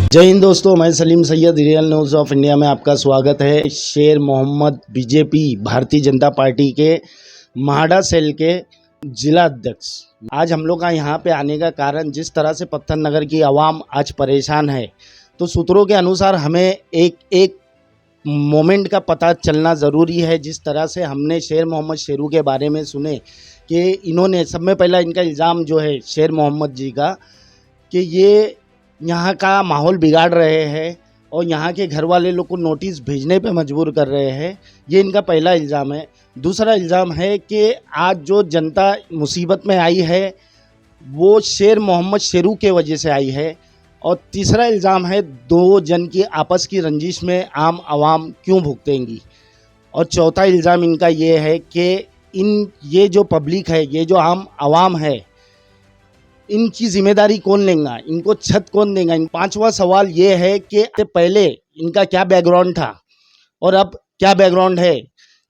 जय हिंद दोस्तों, मैं Salim Syed, real news of India में आपका स्वागत है। शेर मोहम्मद बीजेपी भारतीय जनता पार्टी के महाड़ा सेल के जिला अध्यक्ष। आज हम लोग का यहाँ पे आने का कारण, जिस तरह से पत्थर नगर की आवाम आज परेशान है, तो सूत्रों के अनुसार हमें एक मोमेंट का पता चलना ज़रूरी है। जिस तरह से हमने शेर मोहम्मद शेरू के बारे में सुने कि इन्होंने सब में पहला इनका इल्ज़ाम जो है शेर मोहम्मद जी का, कि ये यहाँ का माहौल बिगाड़ रहे हैं और यहाँ के घर वाले लोग को नोटिस भेजने पे मजबूर कर रहे हैं। ये इनका पहला इल्ज़ाम है। दूसरा इल्ज़ाम है कि आज जो जनता मुसीबत में आई है वो शेर मोहम्मद शेरू के वजह से आई है। और तीसरा इल्ज़ाम है, दो जन की आपस की रंजिश में आम आवाम क्यों भुगतेंगी। और चौथा इल्ज़ाम इनका ये है कि ये जो पब्लिक है, ये जो आम आवाम है, इनकी जिम्मेदारी कौन लेगा, इनको छत कौन देगा। पांचवा सवाल ये है कि पहले इनका क्या बैकग्राउंड था और अब क्या बैकग्राउंड है।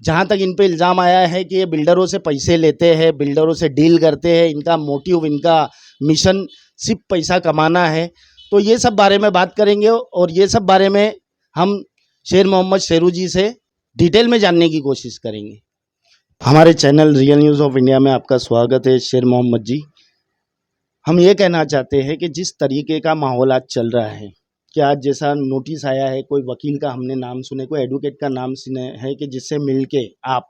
जहां तक इन पे इल्ज़ाम आया है कि ये बिल्डरों से पैसे लेते हैं, बिल्डरों से डील करते हैं, इनका मोटिव, इनका मिशन सिर्फ पैसा कमाना है। तो ये सब बारे में बात करेंगे और ये सब बारे में हम शेर मोहम्मद शेरू जी से डिटेल में जानने की कोशिश करेंगे। हमारे channel real news of India में आपका स्वागत है। शेर मोहम्मद जी, हम ये कहना चाहते हैं कि जिस तरीके का माहौल आज चल रहा है, कि आज जैसा नोटिस आया है, कोई वकील का हमने नाम सुने, कोई एडवोकेट का नाम सुने है कि जिससे मिलके आप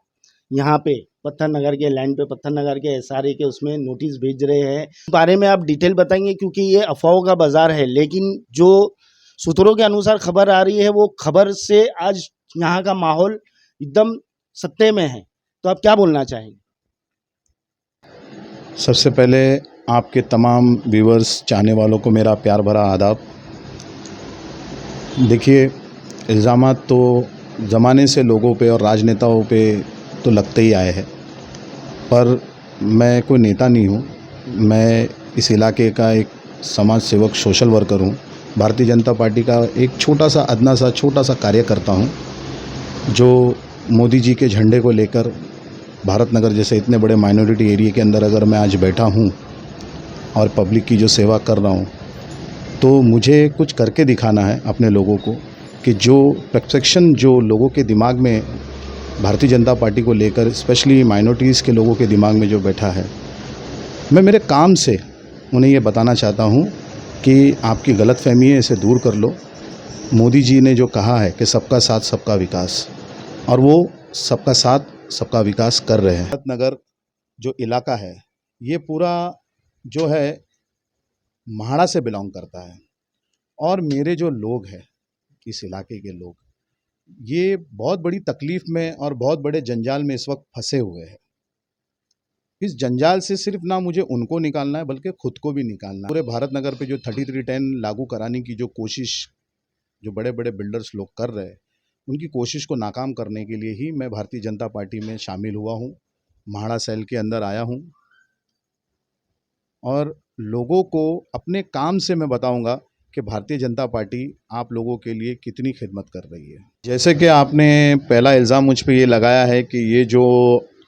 यहाँ पे पत्थर नगर के लैंड पे, पत्थर नगर के एसआरए के उसमें नोटिस भेज रहे हैं। इस बारे में आप डिटेल बताएंगे, क्योंकि ये अफवाहों का बाजार है। लेकिन जो सूत्रों के अनुसार खबर आ रही है, वो खबर से आज यहाँ का माहौल एकदम सत्ते में है। तो आप क्या बोलना चाहेंगे? सबसे पहले आपके तमाम व्यूवर्स, चाहने वालों को मेरा प्यार भरा आदाब। देखिए, इल्ज़ामात तो ज़माने से लोगों पे और राजनेताओं पे तो लगते ही आए हैं, पर मैं कोई नेता नहीं हूँ। मैं इस इलाके का एक समाज सेवक, सोशल वर्कर हूँ। भारतीय जनता पार्टी का एक छोटा सा कार्यकर्ता हूँ, जो मोदी जी के झंडे को लेकर भारत नगर जैसे इतने बड़े माइनॉरिटी एरिया के अंदर अगर मैं आज बैठा हूँ और पब्लिक की जो सेवा कर रहा हूँ, तो मुझे कुछ करके दिखाना है अपने लोगों को, कि जो परसेप्शन जो लोगों के दिमाग में भारतीय जनता पार्टी को लेकर, स्पेशली माइनॉरिटीज़ के लोगों के दिमाग में जो बैठा है, मैं मेरे काम से उन्हें ये बताना चाहता हूँ कि आपकी गलतफहमी है, इसे दूर कर लो। मोदी जी ने जो कहा है कि सबका साथ सबका विकास, और वो सबका साथ सबका विकास कर रहे हैं। भारत नगर जो इलाका है, ये पूरा जो है महाड़ा से बिलोंग करता है। और मेरे जो लोग हैं, इस इलाके के लोग, ये बहुत बड़ी तकलीफ़ में और बहुत बड़े जंजाल में इस वक्त फंसे हुए हैं। इस जंजाल से सिर्फ ना मुझे उनको निकालना है, बल्कि खुद को भी निकालना है। पूरे भारत नगर पे जो 3310 लागू कराने की जो कोशिश जो बड़े बड़े बिल्डर्स लोग कर रहे हैं, उनकी कोशिश को नाकाम करने के लिए ही मैं भारतीय जनता पार्टी में शामिल हुआ हूँ, महाड़ा सेल के अंदर आया हूँ। और लोगों को अपने काम से मैं बताऊंगा कि भारतीय जनता पार्टी आप लोगों के लिए कितनी खिदमत कर रही है। जैसे कि आपने पहला इल्ज़ाम मुझ पे ये लगाया है कि ये जो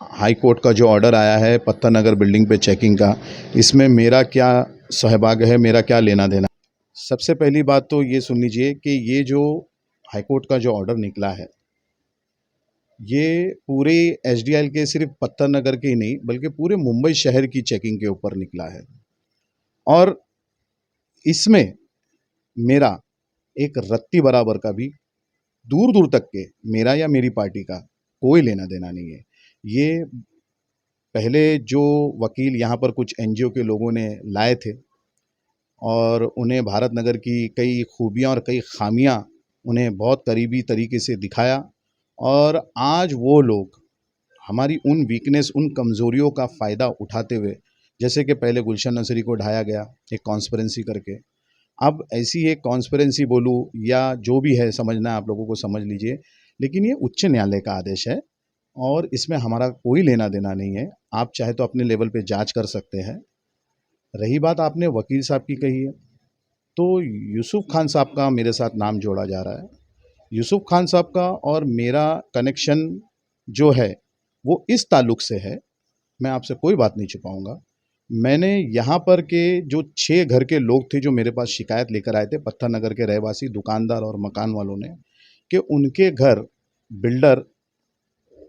हाई कोर्ट का जो ऑर्डर आया है पत्थर नगर बिल्डिंग पे चेकिंग का, इसमें मेरा क्या सहभाग है, मेरा क्या लेना देना। सबसे पहली बात तो ये सुन लीजिए कि ये जो हाई कोर्ट का जो ऑर्डर निकला है, ये पूरे एसडीएल के सिर्फ पत्थर नगर के ही नहीं, बल्कि पूरे मुंबई शहर की चेकिंग के ऊपर निकला है। और इसमें मेरा एक रत्ती बराबर का भी, दूर दूर तक के, मेरा या मेरी पार्टी का कोई लेना देना नहीं है। ये पहले जो वकील यहाँ पर कुछ एनजीओ के लोगों ने लाए थे और उन्हें भारत नगर की कई खूबियाँ और कई खामियाँ उन्हें बहुत करीबी तरीके से दिखाया, और आज वो लोग हमारी उन वीकनेस, उन कमज़ोरियों का फ़ायदा उठाते हुए, जैसे कि पहले गुलशन नसरी को ढाया गया एक कॉन्स्पिरेंसी करके, अब ऐसी एक कॉन्स्पिरेंसी बोलूँ या जो भी है, समझना है आप लोगों को समझ लीजिए, लेकिन ये उच्च न्यायालय का आदेश है और इसमें हमारा कोई लेना देना नहीं है। आप चाहे तो अपने लेवल पे जांच कर सकते हैं। रही बात आपने वकील साहब की कही है, तो यूसुफ खान साहब का मेरे साथ नाम जोड़ा जा रहा है। यूसुफ खान साहब का और मेरा कनेक्शन जो है वो इस ताल्लुक़ से है, मैं आपसे कोई बात नहीं छुपाऊंगा। मैंने यहाँ पर के जो 6 घर के लोग थे जो मेरे पास शिकायत लेकर आए थे, पत्थर नगर के रहवासी, दुकानदार और मकान वालों ने, कि उनके घर बिल्डर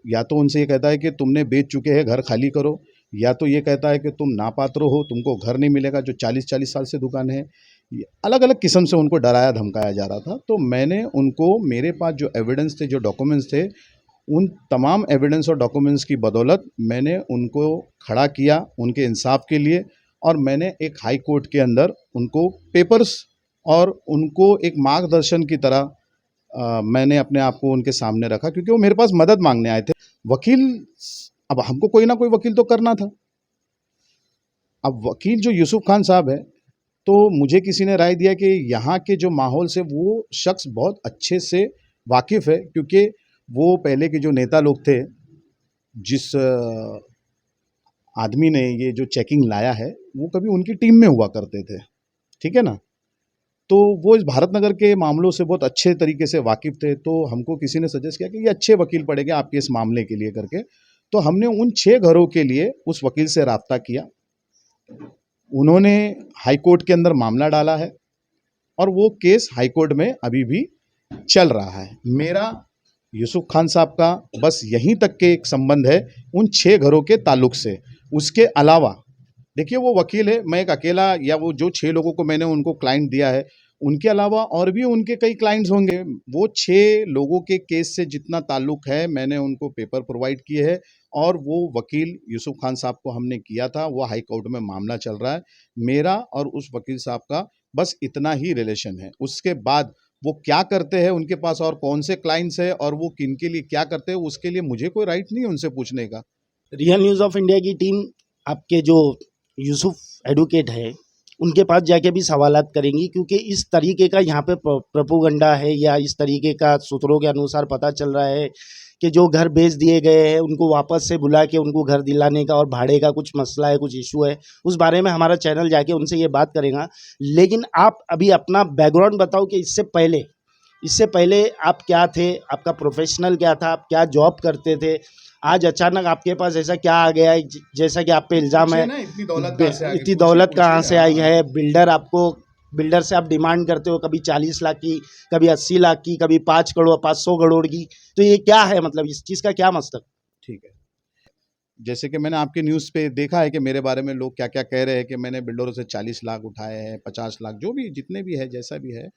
या तो उनसे ये कहता है कि तुमने बेच चुके हैं, घर खाली करो, या तो ये कहता है कि तुम नापात्र हो, तुमको घर नहीं मिलेगा, जो 40-40 साल से दुकान है। ये अलग-अलग किस्म से उनको डराया धमकाया जा रहा था। तो मैंने उनको, मेरे पास जो एविडेंस थे, जो डॉक्यूमेंट्स थे, उन तमाम एविडेंस और डॉक्यूमेंट्स की बदौलत मैंने उनको खड़ा किया उनके इंसाफ के लिए, और मैंने एक हाई कोर्ट के अंदर उनको पेपर्स और उनको एक मार्गदर्शन की तरह मैंने अपने आप को उनके सामने रखा, क्योंकि वो मेरे पास मदद मांगने आए थे। वकील, अब हमको कोई ना कोई वकील तो करना था। अब वकील जो यूसुफ खान साहब है, तो मुझे किसी ने राय दिया कि यहाँ के जो माहौल से वो शख्स बहुत अच्छे से वाकिफ़ है, क्योंकि वो पहले के जो नेता लोग थे, जिस आदमी ने ये जो चेकिंग लाया है, वो कभी उनकी टीम में हुआ करते थे, ठीक है ना? तो वो इस भारत नगर के मामलों से बहुत अच्छे तरीके से वाकिफ़ थे। तो हमको किसी ने सजेस्ट किया कि ये अच्छे वकील पड़ेंगे आपके इस मामले के लिए करके। तो हमने उन 6 घरों के लिए उस वकील से राब्ता किया। उन्होंने हाई कोर्ट के अंदर मामला डाला है और वो केस हाई कोर्ट में अभी भी चल रहा है। मेरा यूसुफ खान साहब का बस यहीं तक के एक संबंध है उन 6 घरों के ताल्लुक से। उसके अलावा देखिए, वो वकील है, मैं एक अकेला, या वो जो 6 लोगों को मैंने उनको क्लाइंट दिया है, उनके अलावा और भी उनके कई क्लाइंट्स होंगे। वो 6 लोगों के केस से जितना ताल्लुक है, मैंने उनको पेपर प्रोवाइड किए हैं, और वो वकील यूसुफ खान साहब को हमने किया था, वो हाई कोर्ट में मामला चल रहा है। मेरा और उस वकील साहब का बस इतना ही रिलेशन है। उसके बाद वो क्या करते हैं, उनके पास और कौन से क्लाइंट्स हैं और वो किनके लिए क्या करते हैं, उसके लिए मुझे कोई राइट नहीं है उनसे पूछने का। रियल न्यूज़ ऑफ इंडिया की टीम आपके जो यूसुफ एडवोकेट है उनके पास जाके भी सवालात करेंगी, क्योंकि इस तरीके का यहाँ पे प्रोपोगंडा है, या इस तरीके का सूत्रों के अनुसार पता चल रहा है कि जो घर बेच दिए गए हैं उनको वापस से बुला के उनको घर दिलाने का और भाड़े का कुछ मसला है, कुछ इशू है, उस बारे में हमारा चैनल जाके उनसे ये बात करेगा। लेकिन आप अभी अपना बैकग्राउंड बताओ कि इससे पहले आप क्या थे, आपका प्रोफेशनल क्या था, आप क्या जॉब करते थे, आज अचानक आपके पास ऐसा क्या आ गया है जैसा कि आप पे इल्ज़ाम है। इतनी दौलत कहाँ से आ गई? इतनी दौलत कहाँ से आई है? बिल्डर से आप डिमांड करते हो कभी 40 लाख की, कभी 80 लाख की, कभी 5 करोड़ 500 करोड़ की, तो ये क्या है, मतलब इस चीज़ का क्या मतलब? ठीक है। जैसे कि मैंने आपके न्यूज़ पे देखा है कि मेरे बारे में लोग क्या-क्या कह रहे हैं कि मैंने बिल्डरों से 40 लाख उठाए हैं, 50 लाख, जो भी जितने भी है, जैसा भी है,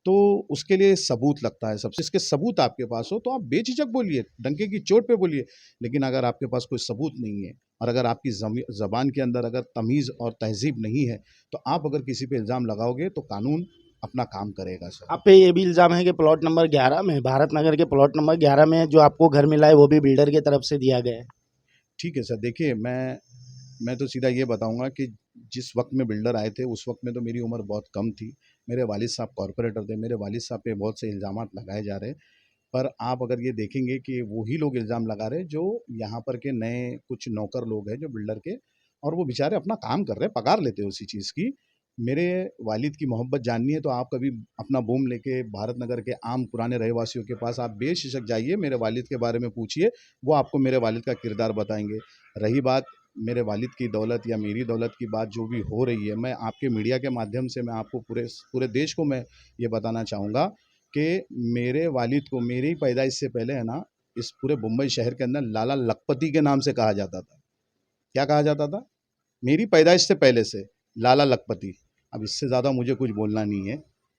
तो उसके लिए सबूत लगता है सबसे। इसके सबूत आपके पास हो तो आप बेझिझक बोलिए, डंके की चोट पे बोलिए। लेकिन अगर आपके पास कोई सबूत नहीं है और अगर आपकी ज़बान के अंदर अगर तमीज़ और तहज़ीब नहीं है, तो आप अगर किसी पे इल्ज़ाम लगाओगे तो कानून अपना काम करेगा सर। आप पे ये भी इल्ज़ाम है कि प्लॉट नंबर 11 में, भारत नगर के प्लॉट नंबर 11 में जो आपको घर मिला है वो भी बिल्डर की तरफ से दिया गया है। ठीक है सर, देखिए मैं तो सीधा ये बताऊँगा कि जिस वक़्त में बिल्डर आए थे, उस वक़्त में तो मेरी उम्र बहुत कम थी। मेरे वालिद साहब कॉर्पोरेटर थे, मेरे वालिद साहब पे बहुत से इल्ज़ामात लगाए जा रहे हैं। पर आप अगर ये देखेंगे कि वही लोग इल्ज़ाम लगा रहे हैं जो यहाँ पर के नए कुछ नौकर लोग हैं जो बिल्डर के, और वो बेचारे अपना काम कर रहे हैं, पगार लेते हैं उसी चीज़ की। मेरे वालिद की मोहब्बत जाननी है तो आप कभी अपना बूम लेके भारत नगर के आम पुराने रहवासियों के पास आप बेझिझक जाइए, मेरे वालिद के बारे में पूछिए, वो आपको मेरे वालिद का किरदार बताएँगे। रही बात मेरे वालिद की दौलत या मेरी दौलत की बात जो भी हो रही है, मैं आपके मीडिया के माध्यम से मैं आपको पूरे देश को मैं ये बताना चाहूँगा कि मेरे वालिद को मेरी पैदाइश से पहले है ना, इस पूरे मुंबई शहर के अंदर लाला लखपति के नाम से कहा जाता था। क्या कहा जाता था? मेरी पैदाइश से पहले से लाला लखपति। अब इससे ज़्यादा मुझे कुछ बोलना नहीं है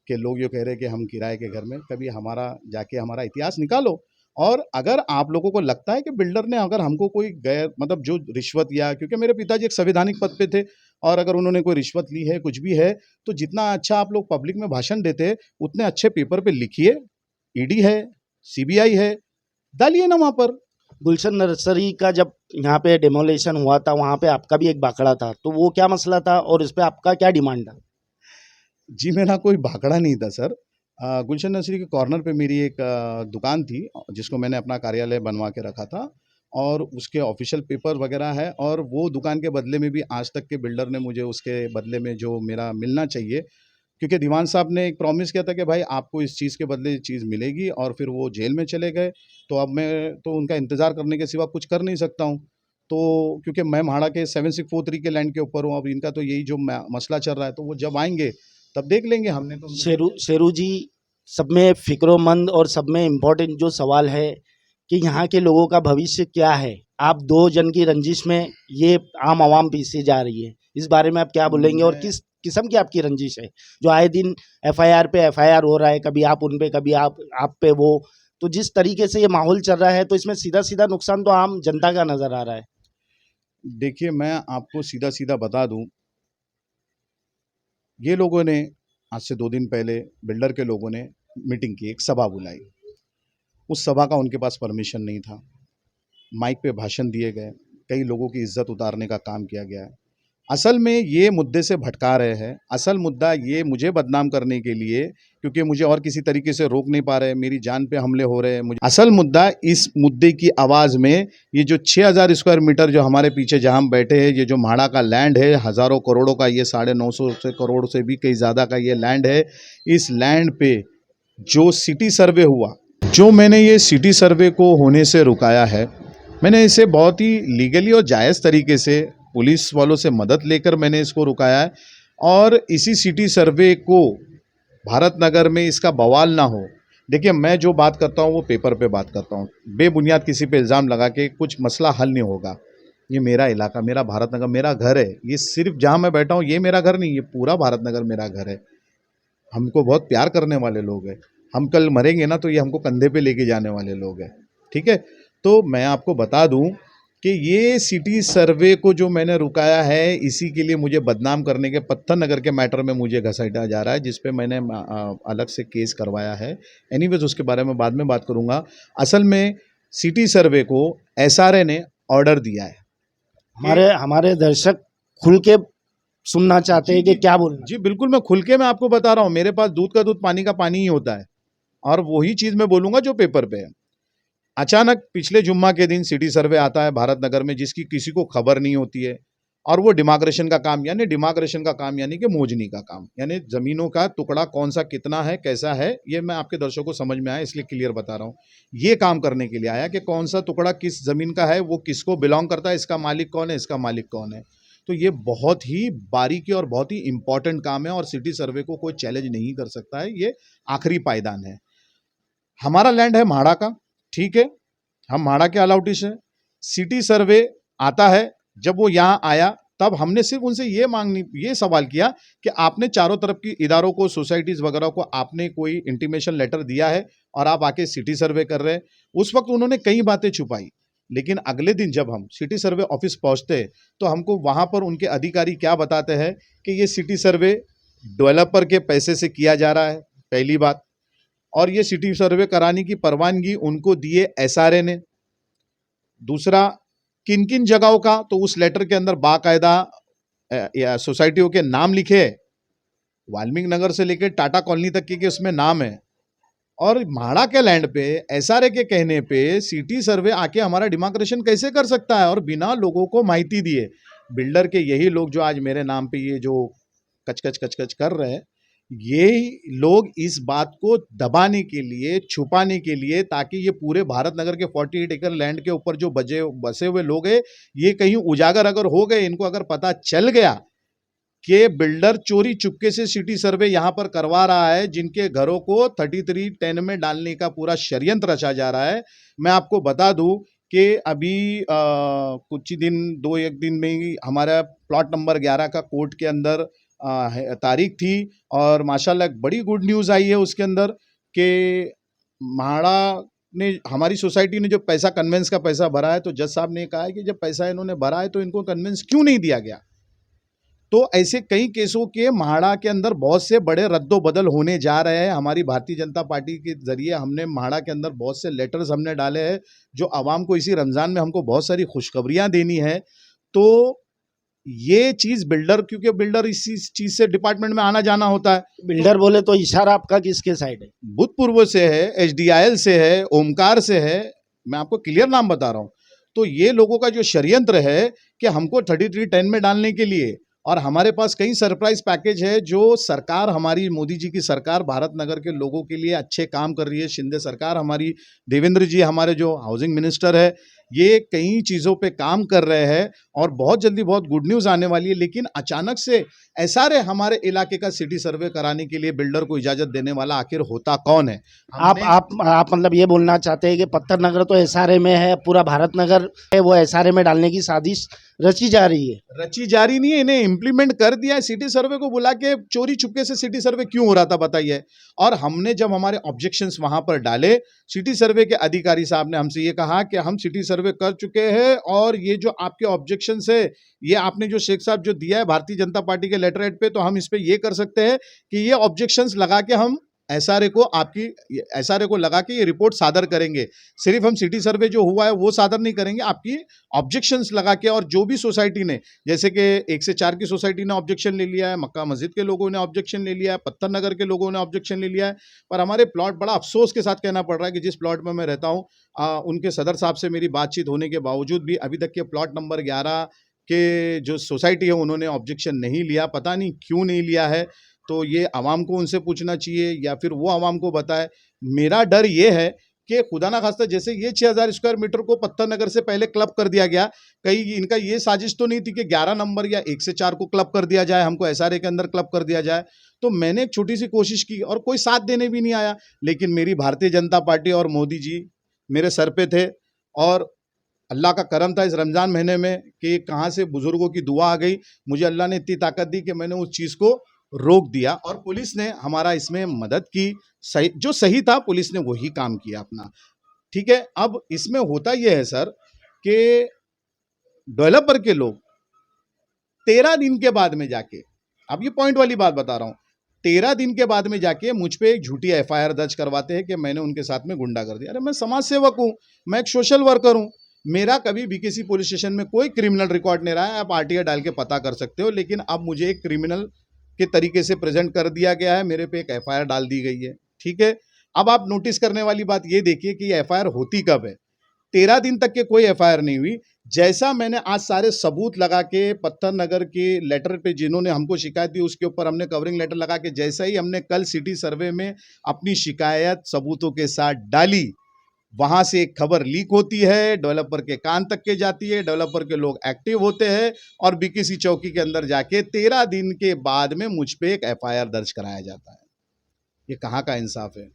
कि लोग ये कह रहे हैं कि हम किराए के घर में, कभी हमारा जाके हमारा इतिहास निकालो। और अगर आप लोगों को लगता है कि बिल्डर ने अगर हमको कोई गैर मतलब जो रिश्वत, या क्योंकि मेरे पिताजी एक संवैधानिक पद पे थे, और अगर उन्होंने कोई रिश्वत ली है, कुछ भी है, तो जितना अच्छा आप लोग पब्लिक में भाषण देते हैं, उतने अच्छे पेपर पे लिखिए। ईडी है, सीबीआई है, डालिए ना वहाँ पर। गुलशन नर्सरी का जब यहाँ पे डेमोलेशन हुआ था, वहाँ पे आपका भी एक बाकड़ा था, तो वो क्या मसला था और इस पे आपका क्या डिमांड था? जी, मेरा कोई भाखड़ा नहीं था सर। गुलशन नर्सरी के कॉर्नर पे मेरी एक दुकान थी, जिसको मैंने अपना कार्यालय बनवा के रखा था, और उसके ऑफ़िशियल पेपर वग़ैरह है, और वो दुकान के बदले में भी आज तक के बिल्डर ने मुझे उसके बदले में जो मेरा मिलना चाहिए, क्योंकि दीवान साहब ने एक प्रॉमिस किया था कि भाई आपको इस चीज़ के बदले ये चीज़ मिलेगी, और फिर वो जेल में चले गए। तो अब मैं तो उनका इंतज़ार करने के सिवा कुछ कर नहीं सकता हूँ। तो क्योंकि मैं म्हाड़ा के 7643 के लैंड के ऊपर हूँ, अब इनका तो यही जो मसला चल रहा है, तो वो जब आएंगे तब देख लेंगे। हमने तो शेरू जी, सब में फिक्रोमंद और सब में इम्पोर्टेंट जो सवाल है कि यहाँ के लोगों का भविष्य क्या है। आप दो जन की रंजिश में ये आम आवाम पीछे जा रही है, इस बारे में आप क्या बोलेंगे और किस किस्म की आपकी रंजिश है जो आए दिन एफआईआर पे एफआईआर हो रहा है, कभी आप उन पे कभी आप पे वो, तो जिस तरीके से ये माहौल चल रहा है तो इसमें सीधा सीधा नुकसान तो आम जनता का नजर आ रहा है। देखिए, मैं आपको सीधा सीधा बता दूं, ये लोगों ने आज से 2 दिन पहले बिल्डर के लोगों ने मीटिंग की, एक सभा बुलाई। उस सभा का उनके पास परमिशन नहीं था, माइक पे भाषण दिए गए, कई लोगों की इज्जत उतारने का काम किया गया है। असल में ये मुद्दे से भटका रहे हैं। असल मुद्दा ये मुझे बदनाम करने के लिए, क्योंकि मुझे और किसी तरीके से रोक नहीं पा रहे, मेरी जान पे हमले हो रहे हैं। मुझे असल मुद्दा, इस मुद्दे की आवाज़ में ये जो 6000 स्क्वायर मीटर जो हमारे पीछे जहाँ हम बैठे हैं, ये जो म्हाड़ा का लैंड है, हज़ारों करोड़ों का, ये 950 से करोड़ से भी कहीं ज़्यादा का ये लैंड है। इस लैंड पे जो सिटी सर्वे हुआ, जो मैंने ये सिटी सर्वे को होने से रुकाया है, मैंने इसे बहुत ही लीगली और जायज़ तरीके से पुलिस वालों से मदद लेकर मैंने इसको रुकाया है। और इसी सिटी सर्वे को भारत नगर में इसका बवाल ना हो। देखिए, मैं जो बात करता हूँ वो पेपर पे बात करता हूँ, बेबुनियाद किसी पे इल्ज़ाम लगा के कुछ मसला हल नहीं होगा। ये मेरा इलाका, मेरा भारत नगर मेरा घर है। ये सिर्फ जहाँ मैं बैठा हूँ ये मेरा घर नहीं, ये पूरा भारत नगर मेरा घर है। हमको बहुत प्यार करने वाले लोग हैं। हम कल मरेंगे ना तो ये हमको कंधे पे लेके जाने वाले लोग हैं, ठीक है। तो मैं आपको बता दूं कि ये सिटी सर्वे को जो मैंने रुकाया है, इसी के लिए मुझे बदनाम करने के, पत्थर नगर के मैटर में मुझे घसीटा जा रहा है, जिस पे मैंने अलग से केस करवाया है। एनीवेज, उसके बारे में बाद में बात करूंगा। असल में सिटी सर्वे को एसआरए ने ऑर्डर दिया है। हमारे दर्शक खुल के सुनना चाहते हैं कि क्या बोलना। जी बिल्कुल, मैं खुल के मैं आपको बता रहा हूँ। मेरे पास दूध का दूध, पानी का पानी ही होता है, और वही चीज़ मैं बोलूँगा जो पेपर पे है। अचानक पिछले जुम्मा के दिन सिटी सर्वे आता है भारत नगर में, जिसकी किसी को खबर नहीं होती है, और वो डिमार्केशन का काम, यानी कि मोजनी का काम, यानी ज़मीनों का टुकड़ा कौन सा कितना है, कैसा है, ये मैं आपके दर्शकों को समझ में आया इसलिए क्लियर बता रहा हूँ। ये काम करने के लिए आया कि कौन सा टुकड़ा किस ज़मीन का है, वो किसको बिलोंग करता है, इसका मालिक कौन है, इसका मालिक कौन है। तो ये बहुत ही बारीकी और बहुत ही इंपॉर्टेंट काम है, और सिटी सर्वे को कोई चैलेंज नहीं कर सकता है। ये आखिरी पायदान है। हमारा लैंड है म्हाड़ा का, ठीक है, हम म्हाड़ा के अलाउटिस हैं। सिटी सर्वे आता है, जब वो यहाँ आया तब हमने सिर्फ उनसे ये सवाल किया कि आपने चारों तरफ की इदारों को, सोसाइटीज़ वगैरह को आपने कोई इंटीमेशन लेटर दिया है और आप आके सिटी सर्वे कर रहे हैं। उस वक्त उन्होंने कई बातें छुपाई, लेकिन अगले दिन जब हम सिटी सर्वे ऑफिस पहुंचते तो हमको वहां पर उनके अधिकारी क्या बताते हैं कि ये सिटी सर्वे डेवलपर के पैसे से किया जा रहा है, पहली बात। और ये सिटी सर्वे कराने की परवानगी उनको दिए एसआरए ने। दूसरा, किन किन जगहों का, तो उस लेटर के अंदर बाकायदा सोसाइटियों के नाम लिखे, वाल्मीकि नगर से लेकर टाटा कॉलोनी तक के उसमें नाम है। और म्हाड़ा के लैंड पे एसआरए के कहने पे सिटी सर्वे आके हमारा डिमार्केशन कैसे कर सकता है, और बिना लोगों को माहिती दिए। बिल्डर के यही लोग जो आज मेरे नाम पे ये जो कचकच कर रहे हैं, ये लोग इस बात को दबाने के लिए, छुपाने के लिए, ताकि ये पूरे भारत नगर के 48 एकड़ लैंड के ऊपर जो बसे हुए लोग हैं, ये कहीं उजागर अगर हो गए, इनको अगर पता चल गया कि बिल्डर चोरी चुपके से सिटी सर्वे यहाँ पर करवा रहा है, जिनके घरों को 3310 में डालने का पूरा षड्यंत्र रचा जा रहा है। मैं आपको बता दूं कि अभी कुछ ही दिन, 2-1 दिन में ही हमारा प्लॉट नंबर 11 का कोर्ट के अंदर तारीख थी, और माशाल्लाह एक बड़ी गुड न्यूज़ आई है उसके अंदर कि म्हाड़ा ने, हमारी सोसाइटी ने जो पैसा, कन्वेंस का पैसा भरा है, तो जज साहब ने कहा है कि जब पैसा इन्होंने भरा है तो इनको कन्वेंस क्यों नहीं दिया गया। तो ऐसे कई केसों के म्हाड़ा के अंदर बहुत से बड़े रद्दोबदल होने जा रहे हैं। हमारी भारतीय जनता पार्टी के जरिए हमने म्हाड़ा के अंदर बहुत से लेटर्स हमने डाले हैं, जो आवाम को इसी रमज़ान में हमको बहुत सारी खुशखबरियां देनी है। तो ये चीज़ बिल्डर, क्योंकि बिल्डर इसी चीज़ से डिपार्टमेंट में आना जाना होता है। बिल्डर बोले तो इशारा आपका किसके साइड है? भूतपूर्व से है, एचडीआईएल से है, ओमकार से है, मैं आपको क्लियर नाम बता रहा हूँ। तो ये लोगों का जो षड्यंत्र है कि हमको 3310 में डालने के लिए, और हमारे पास कई सरप्राइज पैकेज है जो सरकार, हमारी मोदी जी की सरकार भारत नगर के लोगों के लिए अच्छे काम कर रही है। शिंदे सरकार हमारी, देवेंद्र जी हमारे जो हाउसिंग मिनिस्टर है, ये कई चीज़ों पे काम कर रहे हैं और बहुत जल्दी बहुत गुड न्यूज़ आने वाली है। लेकिन अचानक से एसआरए हमारे इलाके का सिटी सर्वे कराने के लिए बिल्डर को इजाज़त देने वाला आखिर होता कौन है? आप मतलब ये बोलना चाहते हैं कि पत्थर नगर तो एसआरए में है, पूरा भारत नगर है वो एसआरए में डालने की साजिश रची जा रही है? रची जा रही नहीं है, इन्हें इम्प्लीमेंट कर दिया है। सिटी सर्वे को बुला के चोरी छुपके से सिटी सर्वे क्यों हो रहा था बताइए? और हमने जब हमारे ऑब्जेक्शंस वहां पर डाले, सिटी सर्वे के अधिकारी साहब ने हमसे ये कहा कि हम सिटी सर्वे कर चुके हैं और ये जो आपके ऑब्जेक्शंस है, ये आपने जो शेख साहब जो दिया है भारतीय जनता पार्टी के लेटर हेड पे, तो हम इस पे ये कर सकते हैं कि ये ऑब्जेक्शंस लगा के हम एसआरए को लगा के ये रिपोर्ट सादर करेंगे। सिर्फ हम सिटी सर्वे जो हुआ है वो सादर नहीं करेंगे, आपकी ऑब्जेक्शंस लगा के। और जो भी सोसाइटी ने, जैसे कि 1 से 4 की सोसाइटी ने ऑब्जेक्शन ले लिया है, मक्का मस्जिद के लोगों ने ऑब्जेक्शन ले लिया है, पत्थर नगर के लोगों ने ऑब्जेक्शन ले लिया है, पर हमारे प्लॉट, बड़ा अफसोस के साथ कहना पड़ रहा है कि जिस प्लॉट में मैं रहता हूँ, उनके सदर साहब से मेरी बातचीत होने के बावजूद भी अभी तक के प्लॉट नंबर 11 के जो सोसाइटी है उन्होंने ऑब्जेक्शन नहीं लिया। पता नहीं क्यों नहीं लिया है, तो ये आवाम को उनसे पूछना चाहिए या फिर वो आवाम को बताए। मेरा डर ये है कि खुदा ना खास्ता जैसे ये 6000 स्क्वायर मीटर को पत्थर नगर से पहले क्लब कर दिया गया, कहीं इनका ये साजिश तो नहीं थी कि 11 नंबर या 1 से 4 को क्लब कर दिया जाए, हमको एसआरए के अंदर क्लब कर दिया जाए। तो मैंने एक छोटी सी कोशिश की और कोई साथ देने भी नहीं आया। लेकिन मेरी भारतीय जनता पार्टी और मोदी जी मेरे सर पे थे और अल्लाह का करम था इस रमज़ान महीने में कि कहाँ से बुजुर्गों की दुआ आ गई। मुझे अल्लाह ने इतनी ताकत दी कि मैंने उस चीज़ को रोक दिया और पुलिस ने हमारा इसमें मदद की। सही, जो सही था पुलिस ने वही काम किया अपना। ठीक है, अब इसमें होता यह है सर कि डेवलपर के लोग 13 दिन के बाद में जाके, अब ये पॉइंट वाली बात बता रहा हूँ, 13 दिन के बाद में जाके मुझ पे एक झूठी एफआईआर दर्ज करवाते हैं कि मैंने उनके साथ में गुंडागर्दी। अरे मैं समाज सेवक हूँ, मैं एक सोशल वर्कर हूँ, मेरा कभी भी किसी पुलिस स्टेशन में कोई क्रिमिनल रिकॉर्ड नहीं रहा है। आप आरटीआई डाल के पता कर सकते हो। लेकिन अब मुझे एक क्रिमिनल के तरीके से प्रेजेंट कर दिया गया है, मेरे पे एक एफआईआर डाल दी गई है। ठीक है, अब आप नोटिस करने वाली बात ये देखिए कि ये एफआईआर होती कब है। 13 दिन तक के कोई एफआईआर नहीं हुई। जैसा मैंने आज सारे सबूत लगा के पत्थर नगर के लेटर पे जिन्होंने हमको शिकायत दी उसके ऊपर हमने कवरिंग लेटर लगा के, जैसा ही हमने कल सिटी सर्वे में अपनी शिकायत सबूतों के साथ डाली, वहां से एक खबर लीक होती है, डेवलपर के कान तक के जाती है, डेवलपर के लोग एक्टिव होते हैं और बीकेसी चौकी के अंदर जाके 13 दिन के बाद में मुझ पे एक एफआईआर दर्ज कराया जाता है। ये कहाँ का इंसाफ है?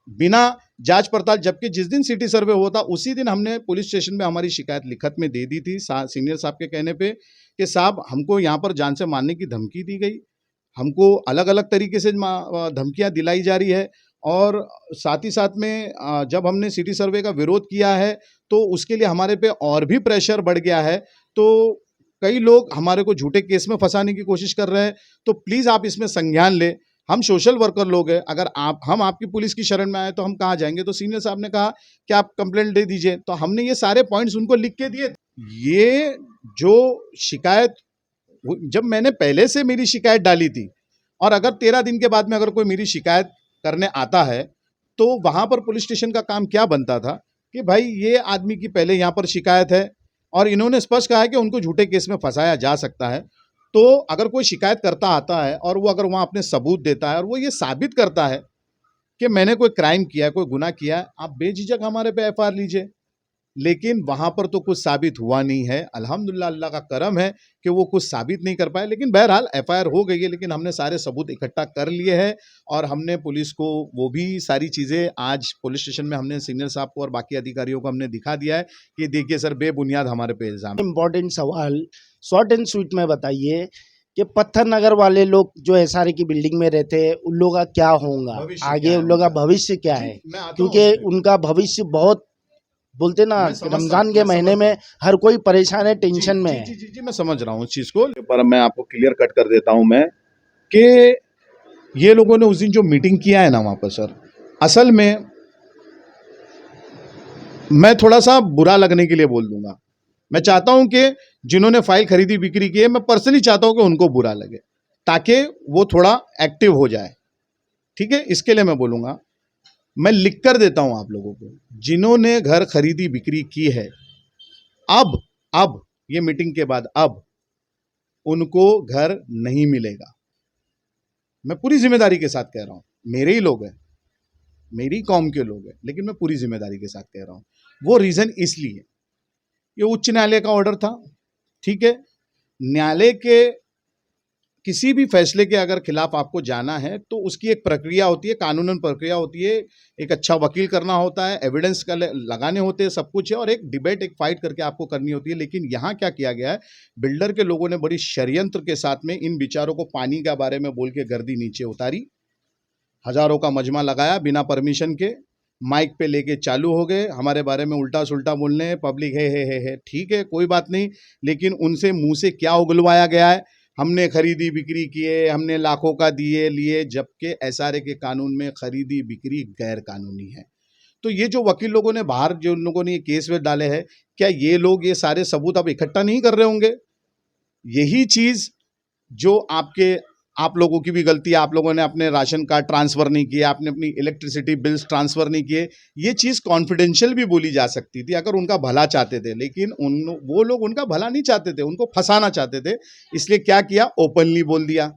बिना जांच पड़ताल, जबकि जिस दिन सिटी सर्वे हुआ था उसी दिन हमने पुलिस स्टेशन में हमारी शिकायत लिखत में दे दी थी सीनियर साहब के कहने पे कि साहब हमको यहाँ पर जान से मारने की धमकी दी गई, हमको अलग अलग तरीके से धमकियाँ दिलाई जा रही है। और साथ ही साथ में जब हमने सिटी सर्वे का विरोध किया है तो उसके लिए हमारे पे और भी प्रेशर बढ़ गया है। तो कई लोग हमारे को झूठे केस में फंसाने की कोशिश कर रहे हैं। तो प्लीज़ आप इसमें संज्ञान लें। हम सोशल वर्कर लोग हैं, अगर हम आपकी पुलिस की शरण में आए तो हम कहाँ जाएंगे? तो सीनियर साहब ने कहा कि आप कंप्लेंट दे दीजिए, तो हमने ये सारे पॉइंट्स उनको लिख के दिए। ये जो शिकायत, जब मैंने पहले से मेरी शिकायत डाली थी और अगर 13 दिन के बाद में अगर कोई मेरी शिकायत करने आता है तो वहां पर पुलिस स्टेशन का काम क्या बनता था कि भाई ये आदमी की पहले यहाँ पर शिकायत है और इन्होंने स्पष्ट कहा है कि उनको झूठे केस में फंसाया जा सकता है। तो अगर कोई शिकायत करता आता है और वो अगर वहाँ अपने सबूत देता है और वो ये साबित करता है कि मैंने कोई क्राइम किया है, कोई गुनाह किया है, आप बेझिझक हमारे पे एफआईआर लीजिए। लेकिन वहाँ पर तो कुछ साबित हुआ नहीं है। अल्हम्दुलिल्लाह, अल्लाह का करम है कि वो कुछ साबित नहीं कर पाए। लेकिन बहरहाल एफआईआर हो गई है, लेकिन हमने सारे सबूत इकट्ठा कर लिए हैं और हमने पुलिस को वो भी सारी चीज़ें आज पुलिस स्टेशन में हमने सीनियर साहब को और बाकी अधिकारियों को हमने दिखा दिया है कि देखिए सर, बेबुनियाद हमारे पे इल्ज़ाम। इम्पोर्टेंट सवाल शॉर्ट एंड स्वीट में बताइए कि पत्थर नगर वाले लोग जो एसआरए की बिल्डिंग में रहते हैं उन लोगों का क्या होगा आगे, उन लोगों का भविष्य क्या है? क्योंकि उनका भविष्य बहुत, बोलते ना, रमजान के महीने में हर कोई परेशान है, टेंशन में है। जी, मैं समझ रहा हूँ इस चीज़ को, पर मैं आपको क्लियर कट कर देता हूँ मैं कि ये लोगों ने उस दिन जो मीटिंग किया है ना वहाँ पर सर, असल में मैं थोड़ा सा बुरा लगने के लिए बोल दूंगा। मैं चाहता हूँ कि जिन्होंने फाइल खरीदी बिक्री की है, मैं पर्सनली चाहता हूँ कि उनको बुरा लगे ताकि वो थोड़ा एक्टिव हो जाए। ठीक है, इसके लिए मैं बोलूँगा, मैं लिख कर देता हूं आप लोगों को, जिन्होंने घर खरीदी बिक्री की है, अब ये मीटिंग के बाद अब उनको घर नहीं मिलेगा। मैं पूरी जिम्मेदारी के साथ कह रहा हूं, मेरे ही लोग हैं, मेरी कौम के लोग हैं, लेकिन मैं पूरी जिम्मेदारी के साथ कह रहा हूं। वो रीजन इसलिए ये उच्च न्यायालय का ऑर्डर था, ठीक है। न्यायालय के किसी भी फैसले के अगर खिलाफ आपको जाना है तो उसकी एक प्रक्रिया होती है, कानूनन प्रक्रिया होती है, एक अच्छा वकील करना होता है, एविडेंस का लगाने होते हैं, सब कुछ है, और एक डिबेट, एक फाइट करके आपको करनी होती है। लेकिन यहाँ क्या किया गया है, बिल्डर के लोगों ने बड़ी षड्यंत्र के साथ में इन विचारों को पानी के बारे में बोल के गर्दी नीचे उतारी, हजारों का मजमा लगाया बिना परमिशन के, माइक पे लेके चालू हो गए, हमारे बारे में उल्टा सुल्टा बोलने, पब्लिक है, ठीक है, कोई बात नहीं। लेकिन उनसे मुंह से क्या उगलवाया गया है, हमने खरीदी बिक्री किए, हमने लाखों का दिए लिए, जबकि एसआरए के कानून में खरीदी बिक्री गैर कानूनी है। तो ये जो वकील लोगों ने बाहर, जो उन लोगों ने ये केस में डाले हैं, क्या ये लोग ये सारे सबूत अब इकट्ठा नहीं कर रहे होंगे? यही चीज जो आप लोगों की भी गलती है, आप लोगों ने अपने राशन कार्ड ट्रांसफर नहीं किए, आपने अपनी इलेक्ट्रिसिटी बिल्स ट्रांसफर नहीं किए, ये चीज़ कॉन्फिडेंशियल भी बोली जा सकती थी अगर उनका भला चाहते थे। लेकिन वो लोग उनका भला नहीं चाहते थे, उनको फंसाना चाहते थे, इसलिए क्या किया, ओपनली बोल दिया।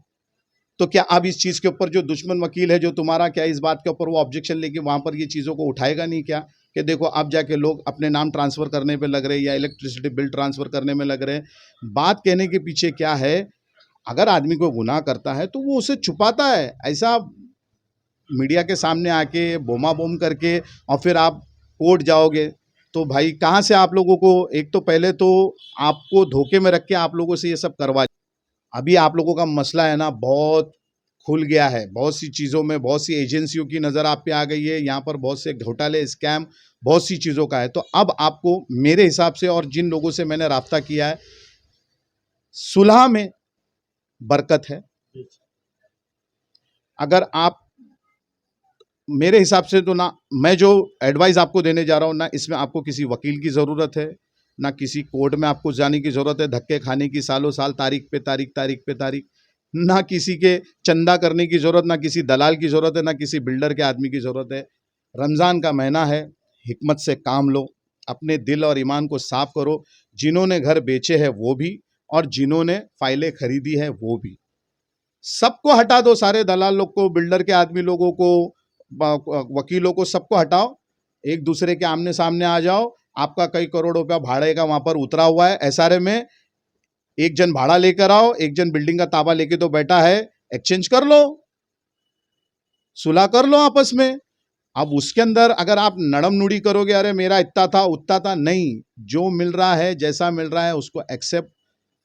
तो क्या अब इस चीज़ के ऊपर जो दुश्मन वकील है जो तुम्हारा, क्या इस बात के ऊपर वो ऑब्जेक्शन लेके वहाँ पर ये चीज़ों को उठाएगा नहीं क्या, कि देखो अब जाके लोग अपने नाम ट्रांसफ़र करने पे लग रहे हैं या इलेक्ट्रिसिटी बिल ट्रांसफ़र करने में लग रहे हैं। बात कहने के पीछे क्या है, अगर आदमी को गुनाह करता है तो वो उसे छुपाता है, ऐसा मीडिया के सामने आके बोमा बोम करके और फिर आप कोर्ट जाओगे तो भाई कहाँ से आप लोगों को, एक तो पहले तो आपको धोखे में रख के आप लोगों से ये सब करवा। अभी आप लोगों का मसला है ना बहुत खुल गया है, बहुत सी चीज़ों में, बहुत सी एजेंसियों की नज़र आप पे आ गई है, यहाँ पर बहुत से घोटाले, स्कैम, बहुत सी चीज़ों का है। तो अब आपको मेरे हिसाब से, और जिन लोगों से मैंने राब्ता किया है, सुलह में बरकत है। अगर आप, मेरे हिसाब से तो ना, मैं जो एडवाइस आपको देने जा रहा हूँ ना, इसमें आपको किसी वकील की ज़रूरत है, ना किसी कोर्ट में आपको जाने की ज़रूरत है, धक्के खाने की, सालों साल तारीख पे तारीख, ना किसी के चंदा करने की ज़रूरत, ना किसी दलाल की ज़रूरत है, ना किसी बिल्डर के आदमी की ज़रूरत है। रमज़ान का महीना है, हिकमत से काम लो, अपने दिल और ईमान को साफ करो। जिन्होंने घर बेचे हैं वो भी, और जिन्होंने फाइलें खरीदी है वो भी, सबको हटा दो, सारे दलाल लोग को, बिल्डर के आदमी लोगों को, वकीलों को, सबको हटाओ, एक दूसरे के आमने सामने आ जाओ। आपका कई करोड़ रुपया भाड़े का वहां पर उतरा हुआ है एसआरए में, एक जन भाड़ा लेकर आओ, एक जन बिल्डिंग का ताबा लेके तो बैठा है, एक्सचेंज कर लो, सुलह कर लो आपस में। अब उसके अंदर अगर आप नड़म नुड़ी करोगे, अरे मेरा इतना था उतना था, नहीं, जो मिल रहा है, जैसा मिल रहा है उसको एक्सेप्ट,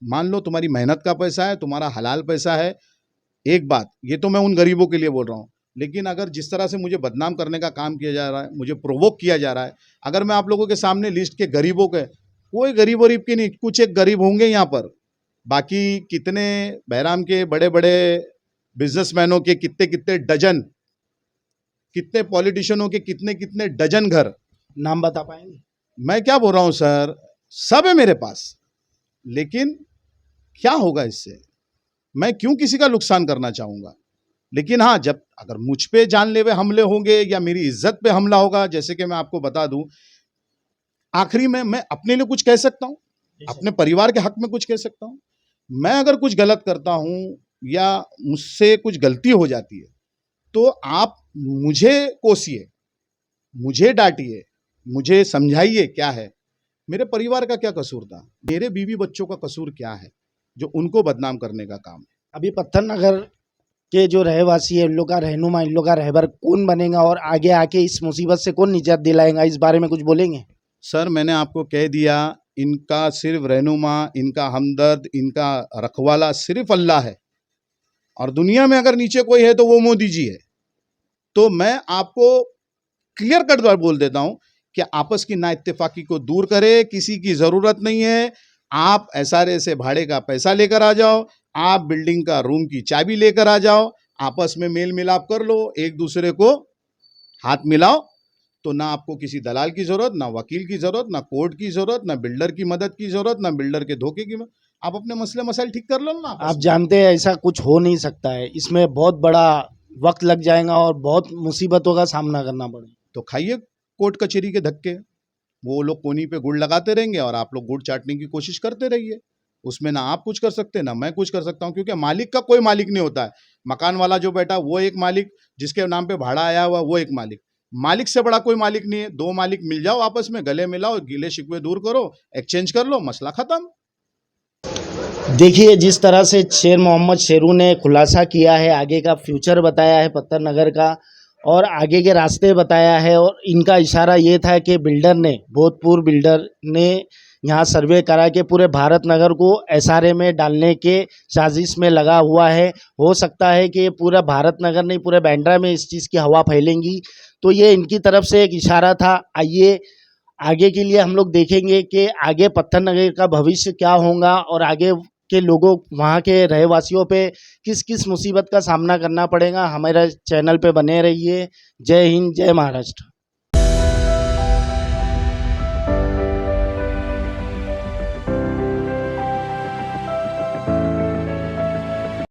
मान लो तुम्हारी मेहनत का पैसा है, तुम्हारा हलाल पैसा है। एक बात, ये तो मैं उन गरीबों के लिए बोल रहा हूँ, लेकिन अगर जिस तरह से मुझे बदनाम करने का काम किया जा रहा है, मुझे प्रोवोक किया जा रहा है, अगर मैं आप लोगों के सामने लिस्ट के गरीबों के, कोई गरीब वरीब के नहीं, कुछ एक गरीब होंगे यहाँ पर, बाकी कितने बहराम के बड़े बड़े बिजनेसमैनों के कितने कितने डजन, कितने पॉलिटिशियनों के कितने कितने डजन घर, नाम बता पाएंगे? मैं क्या बोल रहा हूँ सर, सब है मेरे पास। लेकिन क्या होगा इससे, मैं क्यों किसी का नुकसान करना चाहूँगा। लेकिन हाँ, जब अगर मुझ पे जानलेवा हमले होंगे या मेरी इज्जत पे हमला होगा, जैसे कि मैं आपको बता दूं, आखिरी में मैं अपने लिए कुछ कह सकता हूं, अपने परिवार के हक में कुछ कह सकता हूं। मैं अगर कुछ गलत करता हूं या मुझसे कुछ गलती हो जाती है तो आप मुझे कोसिए, मुझे डांटिए, मुझे समझाइए क्या है, मेरे परिवार का क्या कसूर था, मेरे बीवी बच्चों का कसूर क्या है जो उनको बदनाम करने का काम है। अभी पत्थर नगर के जो रहवासी है, इन लोग का रहनुमा, इन लोग का रहबर कौन बनेगा और आगे आके इस मुसीबत से कौन निजात दिलाएगा, इस बारे में कुछ बोलेंगे? सर मैंने आपको कह दिया, इनका सिर्फ रहनुमा, इनका हमदर्द, इनका रखवाला सिर्फ अल्लाह है, और दुनिया में अगर नीचे कोई है तो वो मोदी जी है। तो मैं आपको क्लियर कट बात बोल देता हूं कि आपस की ना इत्तेफाकी को दूर करे, किसी की जरूरत नहीं है। आप एसआरए से भाड़े का पैसा लेकर आ जाओ, आप बिल्डिंग का रूम की चाबी लेकर आ जाओ, आपस में मेल मिलाप कर लो, एक दूसरे को हाथ मिलाओ, तो ना आपको किसी दलाल की जरूरत, ना वकील की जरूरत, ना कोर्ट की जरूरत, ना बिल्डर की मदद की जरूरत, ना बिल्डर के धोखे की आप अपने मसले मसाइल ठीक कर लो ना आपस आप में। जानते हैं ऐसा कुछ हो नहीं सकता है, इसमें बहुत बड़ा वक्त लग जाएगा और बहुत मुसीबतों का सामना करना पड़ेगा। तो खाइए कोर्ट कचहरी के धक्के, वो लोग कोनी पे गुड़ लगाते रहेंगे और आप लोग गुड़ चाटने की कोशिश करते रहिए। उसमें ना आप कुछ कर सकते, ना मैं कुछ कर सकता हूँ, क्योंकि मालिक का कोई मालिक नहीं होता है। मकान वाला जो बैठा वो एक मालिक, जिसके नाम पे भाड़ा आया हुआ वो एक मालिक। मालिक से बड़ा कोई मालिक नहीं है। दो मालिक मिल जाओ, आपस में गले मिलाओ, गिले शिकवे दूर करो, एक्सचेंज कर लो, मसला खत्म। देखिए, जिस तरह से शेर मोहम्मद शेरू ने खुलासा किया है, आगे का फ्यूचर बताया है पत्थर नगर का और आगे के रास्ते बताया है, और इनका इशारा ये था कि बिल्डर ने, भूतपूर्व बिल्डर ने यहाँ सर्वे करा के पूरे भारत नगर को एसआरए में डालने के साजिश में लगा हुआ है। हो सकता है कि ये पूरा भारत नगर नहीं, पूरे बांद्रा में इस चीज़ की हवा फैलेंगी। तो ये इनकी तरफ से एक इशारा था। आइए आगे के लिए हम लोग देखेंगे कि आगे पत्थर नगर का भविष्य क्या होगा और आगे के लोगों, वहाँ के रहवासियों पे किस किस मुसीबत का सामना करना पड़ेगा। हमारे चैनल पे बने रहिए। जय हिंद, जय महाराष्ट्र।